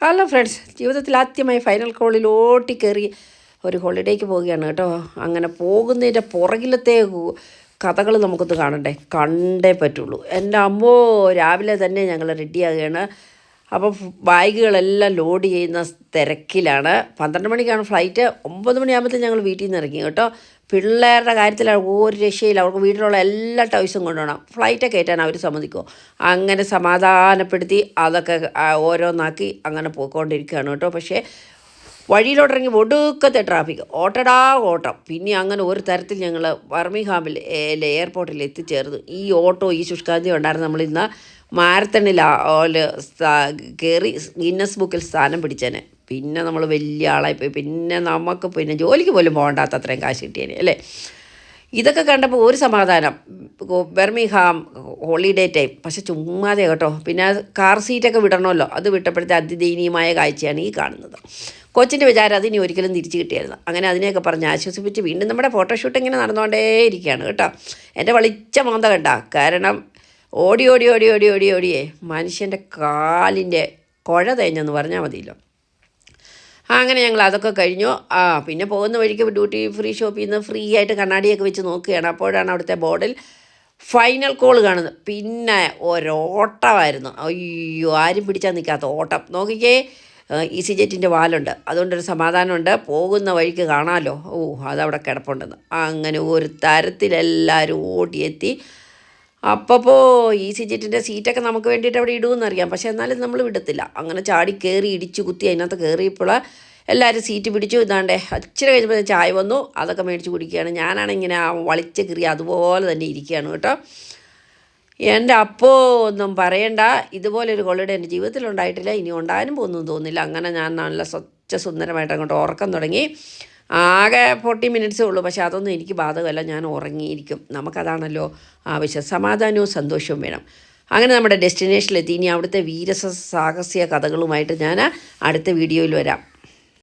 Hello friends, ജീവിതത്തിൽ ആദ്യമായി final കോളിലോട്ടി കയറി ഒരു ഹോളിഡേക്ക് പോവുകയാണ് കേട്ടോ. അങ്ങനെ പോകുന്നതിൻ്റെ പുറകിലത്തെ കഥകൾ നമുക്കൊന്ന് കാണണ്ടേ, കണ്ടേ പറ്റുള്ളൂ. എൻ്റെ അമ്മോ, രാവിലെ തന്നെ ഞങ്ങൾ റെഡിയാകുകയാണ്. അപ്പോൾ ബാഗുകളെല്ലാം ലോഡ് ചെയ്യുന്ന തിരക്കിലാണ്. 12 മണിക്കാണ് ഫ്ലൈറ്റ്. 9 മണിയാകുമ്പോഴത്തേക്കും ഞങ്ങൾ വീട്ടിൽ നിന്ന് ഇറങ്ങി കേട്ടോ. പിള്ളേരുടെ കാര്യത്തിലാണ് ഒരു രക്ഷയില്ല. അവർക്ക് വീട്ടിലുള്ള എല്ലാ ടോയ്സും കൊണ്ടുപോകണം. ഫ്ലൈറ്റ് കയറ്റാൻ അവർ സമ്മതിക്കുമോ? അങ്ങനെ സമാധാനപ്പെടുത്തി അതൊക്കെ ഓരോന്നാക്കി അങ്ങനെ പോയിക്കൊണ്ടിരിക്കുകയാണ് കേട്ടോ. പക്ഷേ വഴിയിലോട്ടിറങ്ങി ഒടുക്കത്തെ ട്രാഫിക്, ഓട്ടടാ ഓട്ടം. പിന്നെ അങ്ങനെ ഒരു തരത്തിൽ ഞങ്ങൾ ബർമിംഗ്ഹാമിൽ എയർപോർട്ടിൽ എത്തിച്ചേർന്നു. ഈ ഓട്ടോ, ഈ ശുഷ്കാന്തി ഉണ്ടായിരുന്നു. നമ്മളിന്ന് മാരത്തണിൽ കയറി ഗിന്നസ് ബുക്കിൽ സ്ഥാനം പിടിച്ചേനെ. പിന്നെ നമ്മൾ വലിയ ആളായിപ്പോയി. പിന്നെ നമുക്ക് ജോലിക്ക് പോലും പോകണ്ടാത്ത അത്രയും കാശ് കിട്ടിയേനെ അല്ലേ. ഇതൊക്കെ കണ്ടപ്പോൾ ഒരു സമാധാനം. Birmingham holiday time. പക്ഷെ ചുമ്മാതെ കേട്ടോ. പിന്നെ കാർ സീറ്റൊക്കെ വിടണമല്ലോ. അത് വിട്ടപ്പോഴത്തെ അതിദയനീയമായ കാഴ്ചയാണ് ഈ കാണുന്നത്. കൊച്ചിൻ്റെ വിചാരം അതിനി ഒരിക്കലും തിരിച്ചു കിട്ടിയായിരുന്നു. അങ്ങനെ അതിനെയൊക്കെ പറഞ്ഞ് ആശ്വസിപ്പിച്ച് വീണ്ടും നമ്മുടെ ഫോട്ടോഷൂട്ട് ഇങ്ങനെ നടന്നുകൊണ്ടേ ഇരിക്കുകയാണ് കേട്ടോ. എൻ്റെ വളിച്ച മോന്ത കണ്ട. കാരണം ഓടി ഓടി ഓടി ഓടി ഓടി ഓടിയേ മനുഷ്യൻ്റെ കാലിൻ്റെ കുഴ തേഞ്ഞെന്ന് പറഞ്ഞാൽ മതിയല്ലോ. അങ്ങനെ ഞങ്ങൾ അതൊക്കെ കഴിഞ്ഞു. പിന്നെ പോകുന്ന വഴിക്ക് ഡ്യൂട്ടി ഫ്രീ ഷോപ്പിൽ നിന്ന് ഫ്രീ ആയിട്ട് കണ്ണാടിയൊക്കെ വെച്ച് നോക്കുകയാണ്. അപ്പോഴാണ് അവിടുത്തെ ബോർഡിൽ ഫൈനൽ കോൾ കാണുന്നത്. പിന്നെ ഒരോട്ടമായിരുന്നു. അയ്യോ, ആരും പിടിച്ചാൽ നിൽക്കാത്ത ഓട്ടം. നോക്കിക്കേ, ഈസി ജെറ്റിൻ്റെ വാലുണ്ട്, അതുകൊണ്ടൊരു സമാധാനമുണ്ട്. പോകുന്ന വഴിക്ക് കാണാമല്ലോ. അതവിടെ കിടപ്പുണ്ടെന്ന്. അങ്ങനെ ഒരു തരത്തിലെല്ലാവരും ഓടിയെത്തി. അപ്പോൾ ഈസി ജെറ്റിൻ്റെ സീറ്റൊക്കെ നമുക്ക് വേണ്ടിയിട്ട് അവിടെ ഇടുമെന്നറിയാം. പക്ഷേ എന്നാലും നമ്മൾ വിടത്തില്ല. അങ്ങനെ ചാടി കയറി ഇടിച്ചു കുത്തി അതിനകത്ത് കയറിയപ്പോൾ എല്ലാവരും സീറ്റ് പിടിച്ചു. ഇതാണ്ടേ ഇച്ചിരി കഴിഞ്ഞപ്പോൾ ചായ വന്നു, അതൊക്കെ മേടിച്ച് കുടിക്കുകയാണ്. ഞാനാണെങ്കിൽ ഇങ്ങനെ വളിച്ച് കീറി അതുപോലെ തന്നെ ഇരിക്കുകയാണ് കേട്ടോ. എൻ്റെ അപ്പോൾ ഒന്നും പറയണ്ട, ഇതുപോലൊരു ഹോളിഡേ എൻ്റെ ജീവിതത്തിലുണ്ടായിട്ടില്ല, ഇനി ഉണ്ടാകാനും പോകുന്നു തോന്നുന്നില്ല. അങ്ങനെ ഞാൻ നല്ല സ്വച്ഛ സുന്ദരമായിട്ട് അങ്ങോട്ട് ഉറക്കം തുടങ്ങി. ആകെ 40 മിനിറ്റ്സേ ഉള്ളൂ. പക്ഷേ അതൊന്നും എനിക്ക് ബാധകമല്ല. ഞാൻ ഉറങ്ങിയിരിക്കും. നമുക്കതാണല്ലോ ആവശ്യം. സമാധാനവും സന്തോഷവും വേണം. അങ്ങനെ നമ്മുടെ ഡെസ്റ്റിനേഷനിലെത്തി. ഇനി അവിടുത്തെ സാഹസ്യ കഥകളുമായിട്ട് ഞാൻ അടുത്ത വീഡിയോയിൽ വരാം.